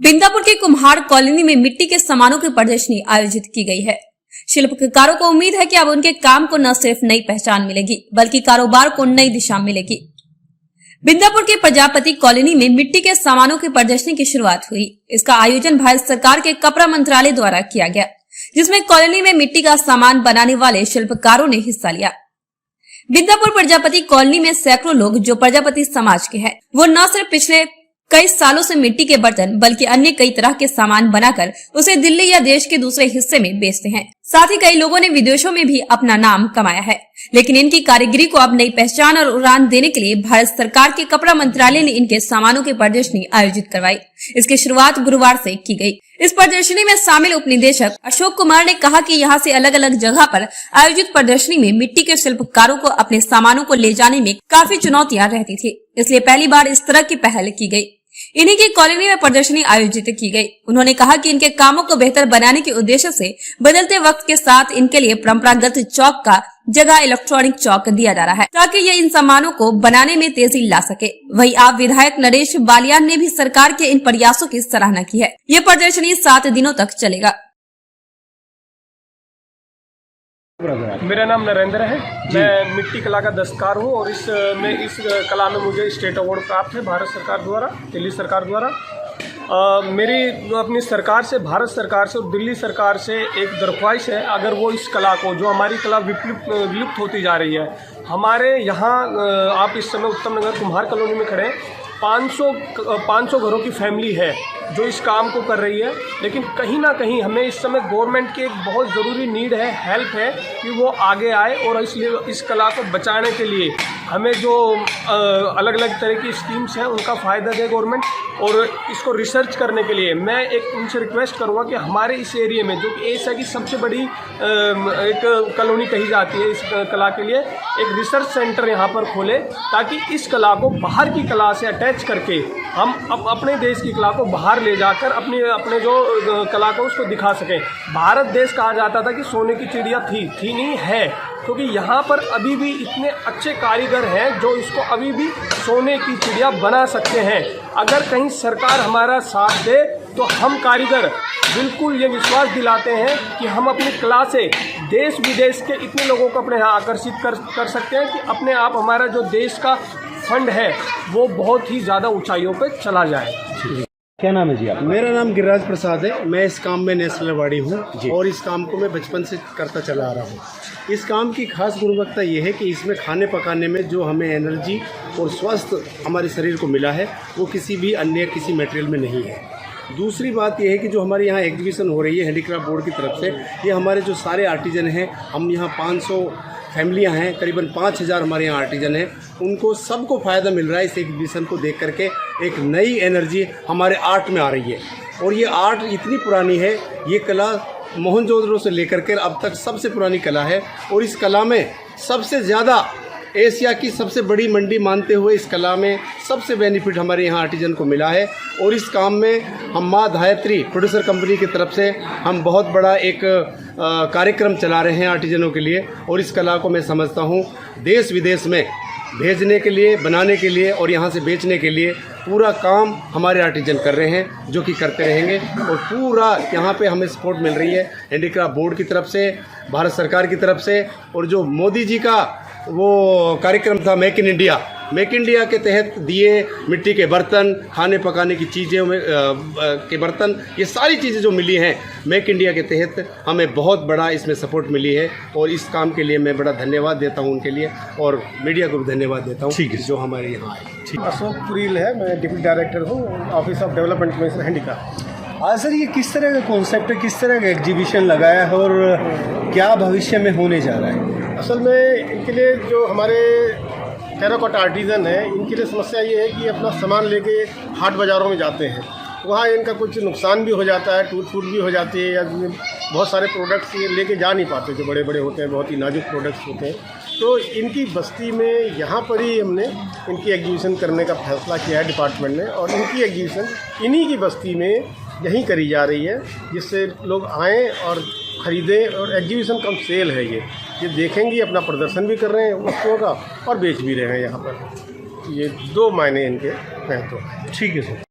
बिंदापुर के कुम्हार कॉलोनी में मिट्टी के सामानों की प्रदर्शनी आयोजित की गई है। शिल्पकारों को उम्मीद है कि अब उनके काम को न सिर्फ नई पहचान मिलेगी बल्कि कारोबार को नई दिशा मिलेगी। बिंदापुर के प्रजापति कॉलोनी में मिट्टी के सामानों की प्रदर्शनी की शुरुआत हुई। इसका आयोजन भारत सरकार के कपड़ा मंत्रालय द्वारा किया गया, जिसमें कॉलोनी में मिट्टी का सामान बनाने वाले शिल्पकारों ने हिस्सा लिया। बिंदापुर प्रजापति कॉलोनी में सैकड़ों लोग जो प्रजापति समाज के हैं, वो न सिर्फ पिछले कई सालों से मिट्टी के बर्तन बल्कि अन्य कई तरह के सामान बनाकर उसे दिल्ली या देश के दूसरे हिस्से में बेचते हैं। साथ ही कई लोगों ने विदेशों में भी अपना नाम कमाया है, लेकिन इनकी कारीगरी को अब नई पहचान और उड़ान देने के लिए भारत सरकार के कपड़ा मंत्रालय ने इनके सामानों की प्रदर्शनी आयोजित करवाई। इसकी शुरुआत गुरुवार से की गई। इस प्रदर्शनी में शामिल उप निदेशक अशोक कुमार ने कहा कि यहाँ से अलग अलग जगह पर आयोजित प्रदर्शनी में मिट्टी के शिल्पकारों को अपने सामानों को ले जाने में काफी चुनौतियां रहती थी, इसलिए पहली बार इस तरह की पहल की गई। इन्हीं की कॉलोनी में प्रदर्शनी आयोजित की गई। उन्होंने कहा कि इनके कामों को बेहतर बनाने के उद्देश्य से बदलते वक्त के साथ इनके लिए परंपरागत चौक का जगह इलेक्ट्रॉनिक चौक दिया जा रहा है, ताकि ये इन सामानों को बनाने में तेजी ला सके। वहीं आप विधायक नरेश बालियान ने भी सरकार के इन प्रयासों की सराहना की है। ये प्रदर्शनी 7 दिनों तक चलेगा। मेरा नाम नरेंद्र है। मैं मिट्टी कला का दस्तकार हूँ और इस कला में मुझे स्टेट अवार्ड प्राप्त है भारत सरकार द्वारा, दिल्ली सरकार द्वारा। मेरी अपनी सरकार से, भारत सरकार से और दिल्ली सरकार से एक दरख्वास्त है, अगर वो इस कला को, जो हमारी कला विलुप्त होती जा रही है, हमारे यहाँ आप इस समय उत्तम नगर कुम्हार कॉलोनी में खड़े हैं, 500 घरों की फैमिली है जो इस काम को कर रही है, लेकिन कहीं ना कहीं हमें इस समय गवर्नमेंट की एक बहुत ज़रूरी नीड है, हेल्प है कि वो आगे आए और इसलिए इस कला को बचाने के लिए हमें जो अलग अलग तरह की स्कीम्स हैं उनका फ़ायदा दे गवर्नमेंट, और इसको रिसर्च करने के लिए मैं एक उनसे रिक्वेस्ट करूँगा कि हमारे इस एरिया में, जो कि एशिया की सबसे बड़ी एक कॉलोनी कही जाती है इस कला के लिए, एक रिसर्च सेंटर यहाँ पर खोले, ताकि इस कला को बाहर की कला से अटैच करके हम अपने देश की कला को बाहर ले जाकर अपने जो कला को उसको दिखा सकें। भारत देश कहा जाता था कि सोने की चिड़िया थी नहीं है, क्योंकि यहाँ पर अभी भी इतने अच्छे कारीगर हैं जो इसको अभी भी सोने की चिड़िया बना सकते हैं। अगर कहीं सरकार हमारा साथ दे तो हम कारीगर बिल्कुल ये विश्वास दिलाते हैं कि हम अपनी कला से देश विदेश के इतने लोगों को अपने यहाँ आकर्षित कर सकते हैं कि अपने आप हमारा जो देश का फंड है वो बहुत ही ज़्यादा ऊंचाइयों पर चला जाए। क्या नाम है जी आप? मेरा नाम गिरिराज प्रसाद है। मैं इस काम में नेशनल अवार्डी हूँ और इस काम को मैं बचपन से करता चला आ रहा हूँ। इस काम की खास गुणवत्ता ये है कि इसमें खाने पकाने में जो हमें एनर्जी और स्वास्थ्य हमारे शरीर को मिला है वो किसी मटेरियल में नहीं है। दूसरी बात यह है कि जो हमारे यहाँ एग्जीबिशन हो रही है हैंडीक्राफ्ट बोर्ड की तरफ से, ये हमारे जो सारे आर्टिजन हैं, हम यहाँ 500 फैमिलियाँ हैं, करीबन 5000 हमारे यहाँ आर्टिजन हैं, उनको सबको फ़ायदा मिल रहा है इस एग्जीबिशन को देख करके। एक नई एनर्जी हमारे आर्ट में आ रही है और ये आर्ट इतनी पुरानी है, ये कला मोहनजोदड़ो से लेकर के अब तक सबसे पुरानी कला है और इस कला में सबसे ज़्यादा एशिया की सबसे बड़ी मंडी मानते हुए इस कला में सबसे बेनिफिट हमारे यहाँ आर्टिजन को मिला है। और इस काम में हम माँ धायत्री प्रोड्यूसर कंपनी की तरफ से हम बहुत बड़ा एक कार्यक्रम चला रहे हैं आर्टिजनों के लिए, और इस कला को मैं समझता हूँ देश विदेश में भेजने के लिए, बनाने के लिए और यहाँ से बेचने के लिए पूरा काम हमारे आर्टिजन कर रहे हैं, जो कि करते रहेंगे। और पूरा यहाँ पे हमें सपोर्ट मिल रही है हैंडीक्राफ्ट बोर्ड की तरफ से, भारत सरकार की तरफ से, और जो मोदी जी का वो कार्यक्रम था मेक इन इंडिया के तहत दिए मिट्टी के बर्तन, खाने पकाने की चीज़ें के बर्तन, ये सारी चीज़ें जो मिली हैं मेक इंडिया के तहत, हमें बहुत बड़ा इसमें सपोर्ट मिली है। और इस काम के लिए मैं बड़ा धन्यवाद देता हूं उनके लिए, और मीडिया को भी धन्यवाद देता हूं, ठीक है, जो हमारे यहाँ आए। ठीक। अशोक पुरील है, मैं डिप्टी डायरेक्टर हूँ office of development minister handicraft. हाँ सर, ये किस तरह का कॉन्सेप्ट है, किस तरह का एग्जीबिशन लगाया है और क्या भविष्य में होने जा रहा है? असल में इनके लिए जो हमारे टेराकोटा आर्टिजन है, इनके लिए समस्या ये है कि अपना सामान लेके हाट बाज़ारों में जाते हैं, वहाँ इनका कुछ नुकसान भी हो जाता है, टूट फूट भी हो जाती है, या बहुत सारे प्रोडक्ट्स ये लेके जा नहीं पाते, जो बड़े बड़े होते हैं, बहुत ही नाजुक प्रोडक्ट्स होते हैं। तो इनकी बस्ती में यहाँ पर ही हमने इनकी एग्जीबिशन करने का फैसला किया है डिपार्टमेंट ने, और इनकी एग्जीबिशन इन्हीं की बस्ती में यहीं करी जा रही है, जिससे लोग आएँ और ख़रीदें। और एग्जीबिशन कम सेल है ये, ये देखेंगी, अपना प्रदर्शन भी कर रहे हैं वस्तुओं का और बेच भी रहे हैं यहाँ पर। ये दो मायने इनके हैं। तो ठीक है सर।